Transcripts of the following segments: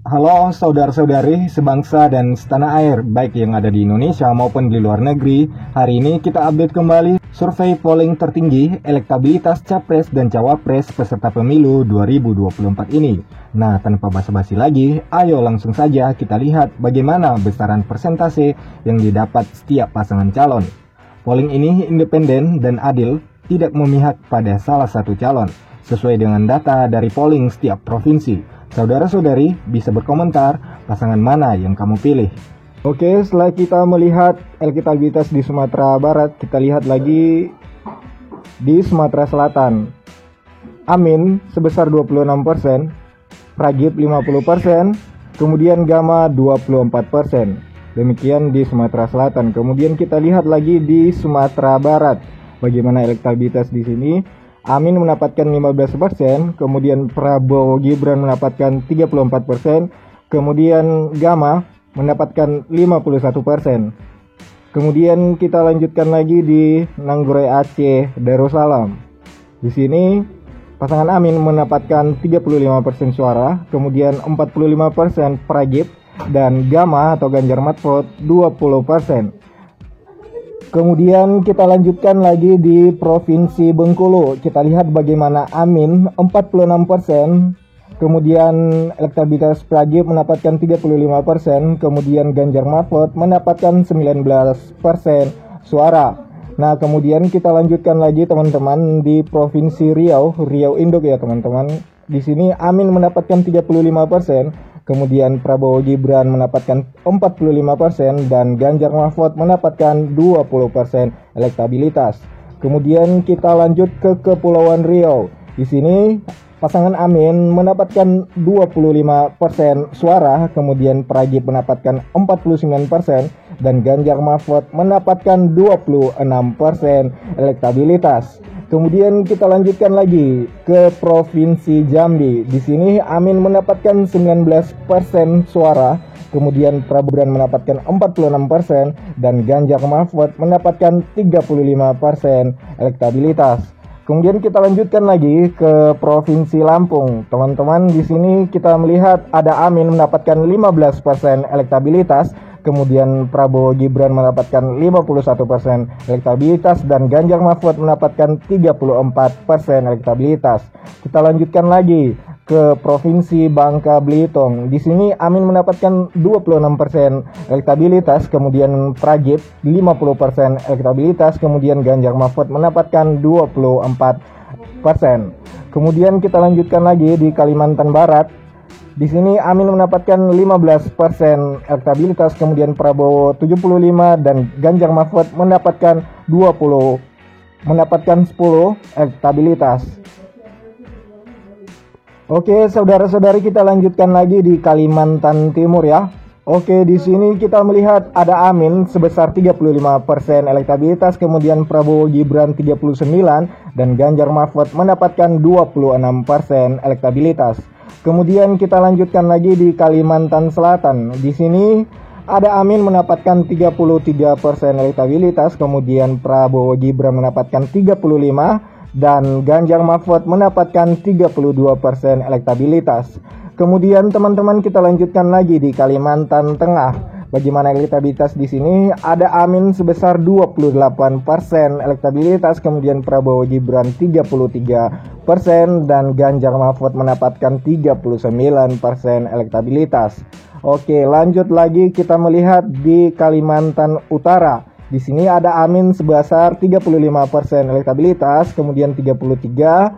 Halo saudara-saudari sebangsa dan setanah air, baik yang ada di Indonesia maupun di luar negeri. Hari ini kita update kembali survei polling tertinggi elektabilitas Capres dan Cawapres peserta pemilu 2024 ini. Nah, tanpa basa-basi lagi, ayo langsung saja kita lihat bagaimana besaran persentase yang didapat setiap pasangan calon. Polling ini independen dan adil, tidak memihak pada salah satu calon, sesuai dengan data dari polling setiap provinsi. Saudara-saudari bisa berkomentar pasangan mana yang kamu pilih. Oke, setelah kita melihat elektabilitas di Sumatera Barat, kita lihat lagi di Sumatera Selatan. Amin sebesar 26%, Pragib 50%, kemudian Gama 24%. Demikian di Sumatera Selatan. Kemudian kita lihat lagi di Sumatera Barat. Bagaimana elektabilitas di sini? Amin mendapatkan 15%, kemudian Prabowo Gibran mendapatkan 34%, kemudian Gama mendapatkan 51%. Kemudian kita lanjutkan lagi di Nanggurei Aceh, Darussalam. Di sini pasangan Amin mendapatkan 35% suara, kemudian 45% Pragib, dan Gama atau Ganjar Mahfud 20%. Kemudian kita lanjutkan lagi di Provinsi Bengkulu. Kita lihat bagaimana Amin 46%, kemudian elektabilitas Pragib mendapatkan 35%, kemudian Ganjar Mahfud mendapatkan 19% suara. Nah, kemudian kita lanjutkan lagi teman-teman di Provinsi Riau Induk ya teman-teman. Di sini Amin mendapatkan 35%. Kemudian Prabowo Gibran mendapatkan 45% dan Ganjar Mahfud mendapatkan 20% elektabilitas. Kemudian kita lanjut ke Kepulauan Riau. Di sini pasangan Amin mendapatkan 25% suara, kemudian Pragib mendapatkan 49% dan Ganjar Mahfud mendapatkan 26% elektabilitas. Kemudian kita lanjutkan lagi ke Provinsi Jambi. Di sini Amin mendapatkan 19% suara, kemudian Prabowo Gibran mendapatkan 46% dan Ganjar Mahfud mendapatkan 35% elektabilitas. Kemudian kita lanjutkan lagi ke Provinsi Lampung. Teman-teman, di sini kita melihat ada Amin mendapatkan 15% elektabilitas, kemudian Prabowo Gibran mendapatkan 51% elektabilitas dan Ganjar Mahfud mendapatkan 34% elektabilitas. Kita lanjutkan lagi ke Provinsi Bangka Belitung. Di sini Amin mendapatkan 26% elektabilitas, kemudian Pragib 50% elektabilitas, kemudian Ganjar Mahfud mendapatkan 24%. Kemudian kita lanjutkan lagi di Kalimantan Barat. Di sini Amin mendapatkan 15% elektabilitas, kemudian Prabowo 75 dan Ganjar Mahfud mendapatkan 10 elektabilitas. Oke, saudara-saudari kita lanjutkan lagi di Kalimantan Timur ya. Oke, di sini kita melihat ada Amin sebesar 35% elektabilitas, kemudian Prabowo Gibran 39 dan Ganjar Mahfud mendapatkan 26% elektabilitas. Kemudian kita lanjutkan lagi di Kalimantan Selatan. Di sini ada Amin mendapatkan 33% elektabilitas, kemudian Prabowo Gibran mendapatkan 35 dan Ganjar Mahfud mendapatkan 32% elektabilitas. Kemudian teman-teman kita lanjutkan lagi di Kalimantan Tengah. Bagaimana elektabilitas di sini? Ada Amin sebesar 28% elektabilitas, kemudian Prabowo Gibran 33% dan Ganjar Mahfud mendapatkan 39% elektabilitas. Oke, lanjut lagi kita melihat di Kalimantan Utara. Di sini ada Amin sebesar 35% elektabilitas, kemudian 33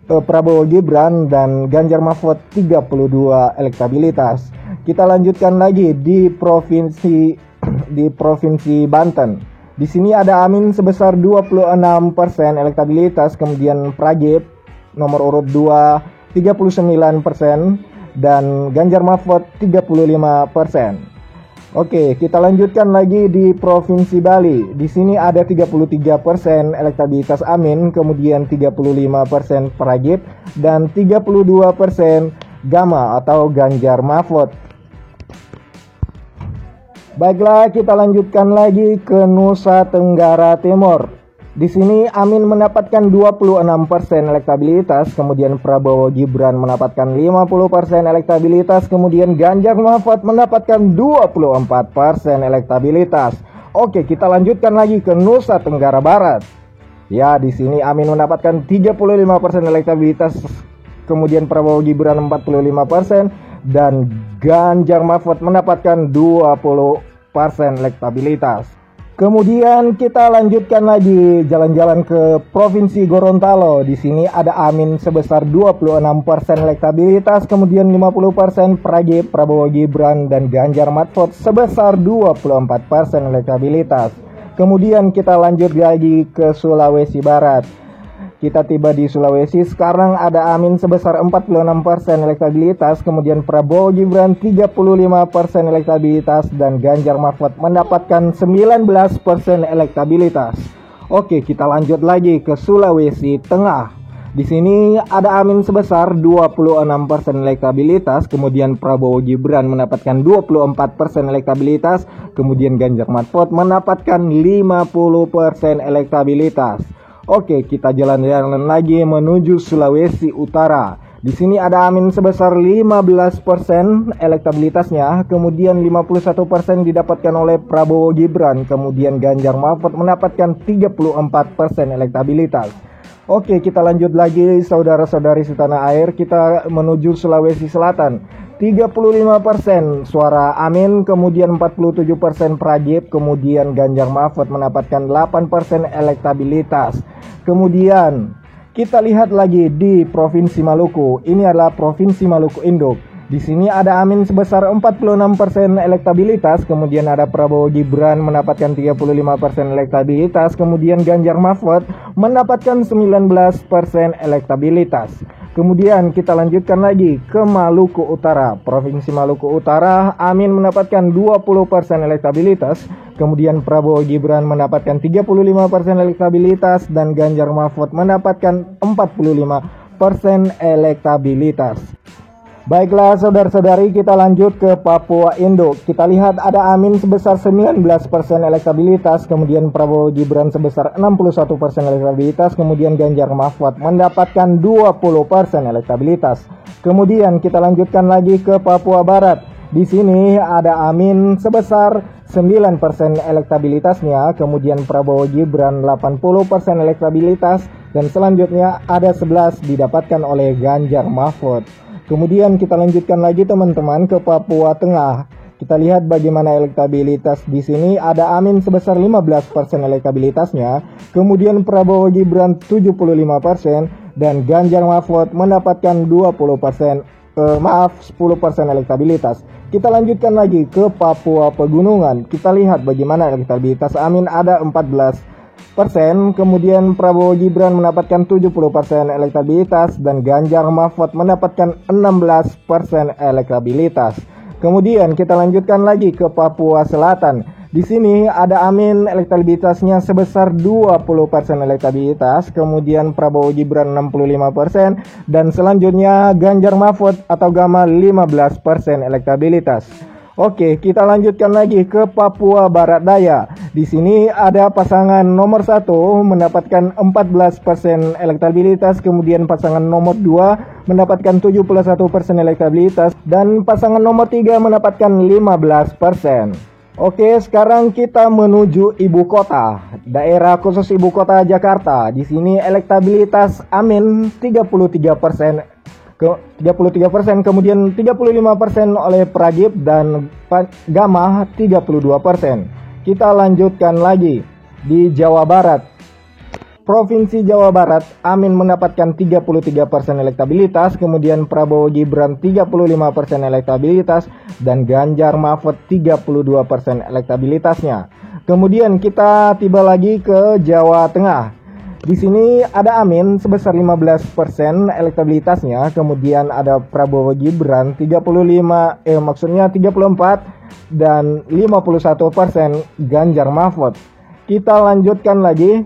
Prabowo Gibran dan Ganjar Mahfud 32 elektabilitas. Kita lanjutkan lagi di provinsi Banten. Di sini ada Amin sebesar 26% elektabilitas, kemudian Pragib nomor urut 2 39% dan Ganjar Mahfud 35%. Oke, kita lanjutkan lagi di Provinsi Bali. Di sini ada 33% elektabilitas Amin, kemudian 35% Pragib dan 32% Gama atau Ganjar Mahfud. Baiklah, kita lanjutkan lagi ke Nusa Tenggara Timur. Di sini Amin mendapatkan 26% elektabilitas, kemudian Prabowo Gibran mendapatkan 50% elektabilitas, kemudian Ganjar Mahfud mendapatkan 24% elektabilitas. Oke, kita lanjutkan lagi ke Nusa Tenggara Barat. Ya, di sini Amin mendapatkan 35% elektabilitas, kemudian Prabowo Gibran 45% dan Ganjar Mahfud mendapatkan 20% elektabilitas. Kemudian kita lanjutkan lagi jalan-jalan ke Provinsi Gorontalo. Di sini ada Amin sebesar 26% elektabilitas, kemudian 50% Prabowo Gibran dan Ganjar Mahfud sebesar 24% elektabilitas. Kemudian kita lanjut lagi ke Sulawesi Barat. Kita tiba di Sulawesi, sekarang ada Amin sebesar 46% elektabilitas, kemudian Prabowo Gibran 35% elektabilitas, dan Ganjar Mahfud mendapatkan 19% elektabilitas. Oke, kita lanjut lagi ke Sulawesi Tengah. Di sini ada Amin sebesar 26% elektabilitas, kemudian Prabowo Gibran mendapatkan 24% elektabilitas, kemudian Ganjar Mahfud mendapatkan 50% elektabilitas. Oke, kita jalan-jalan lagi menuju Sulawesi Utara. Di sini ada Amin sebesar 15% elektabilitasnya, kemudian 51% didapatkan oleh Prabowo Gibran, kemudian Ganjar Mahfud mendapatkan 34% elektabilitas. Oke, kita lanjut lagi saudara-saudari setanah air, kita menuju Sulawesi Selatan. 35% suara Amin, kemudian 47% Prabowo, kemudian Ganjar Mahfud mendapatkan 8% elektabilitas. Kemudian kita lihat lagi di Provinsi Maluku. Ini adalah Provinsi Maluku Induk. Di sini ada Amin sebesar 46% elektabilitas, kemudian ada Prabowo Gibran mendapatkan 35% elektabilitas, kemudian Ganjar Mahfud mendapatkan 19% elektabilitas. Kemudian kita lanjutkan lagi ke Maluku Utara. Provinsi Maluku Utara, Amin mendapatkan 20% elektabilitas, kemudian Prabowo Gibran mendapatkan 35% elektabilitas, dan Ganjar Mahfud mendapatkan 45% elektabilitas. Baiklah saudara-saudari, kita lanjut ke Papua Induk. Kita lihat ada Amin sebesar 19% elektabilitas, kemudian Prabowo Gibran sebesar 61% elektabilitas, kemudian Ganjar Mahfud mendapatkan 20% elektabilitas. Kemudian kita lanjutkan lagi ke Papua Barat. Di sini ada Amin sebesar 9% elektabilitasnya, kemudian Prabowo Gibran 80% elektabilitas, dan selanjutnya ada 11 didapatkan oleh Ganjar Mahfud. Kemudian kita lanjutkan lagi teman-teman ke Papua Tengah. Kita lihat bagaimana elektabilitas di sini. Ada Amin sebesar 15% elektabilitasnya, kemudian Prabowo Gibran 75%, dan Ganjar Mahfud mendapatkan 10% elektabilitas. Kita lanjutkan lagi ke Papua Pegunungan. Kita lihat bagaimana elektabilitas Amin, ada 14%, kemudian Prabowo Gibran mendapatkan 70% elektabilitas, dan Ganjar Mahfud mendapatkan 16% elektabilitas. Kemudian kita lanjutkan lagi ke Papua Selatan. Di sini ada Amin elektabilitasnya sebesar 20% elektabilitas, kemudian Prabowo Gibran 65%, dan selanjutnya Ganjar Mahfud atau Gama 15% elektabilitas. Oke, kita lanjutkan lagi ke Papua Barat Daya. Di sini ada pasangan nomor 1 mendapatkan 14% elektabilitas, kemudian pasangan nomor 2 mendapatkan 71% elektabilitas, dan pasangan nomor 3 mendapatkan 15%. Oke, sekarang kita menuju ibu kota, daerah khusus ibu kota Jakarta. Di sini elektabilitas Amin 33%. 33%, kemudian 35% oleh Prabowo dan Gama 32%. Kita lanjutkan lagi di Jawa Barat. Provinsi Jawa Barat, Amin mendapatkan 33% elektabilitas, kemudian Prabowo Gibran 35% elektabilitas, dan Ganjar Mahfud 32% elektabilitasnya. Kemudian kita tiba lagi ke Jawa Tengah. Di sini ada Amin sebesar 15% elektabilitasnya, kemudian ada Prabowo Gibran 34 dan 51% Ganjar Mahfud. Kita lanjutkan lagi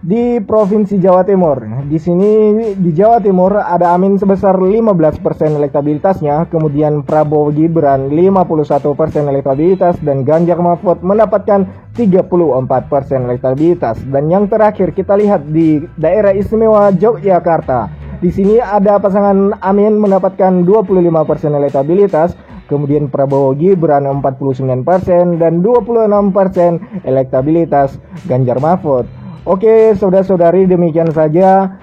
di Provinsi Jawa Timur. Di sini di Jawa Timur ada Amin sebesar 15% elektabilitasnya, kemudian Prabowo Gibran 51% elektabilitas, dan Ganjar Mahfud mendapatkan 34% elektabilitas. Dan yang terakhir kita lihat di daerah istimewa Yogyakarta. Di sini ada pasangan Amin mendapatkan 25% elektabilitas, kemudian Prabowo Gibran 49% dan 26% elektabilitas Ganjar Mahfud. Oke, saudara-saudari, demikian saja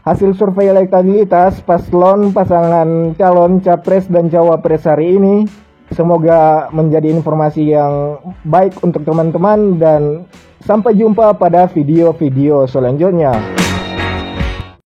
hasil survei elektabilitas paslon pasangan calon capres dan cawapres hari ini. Semoga menjadi informasi yang baik untuk teman-teman dan sampai jumpa pada video-video selanjutnya.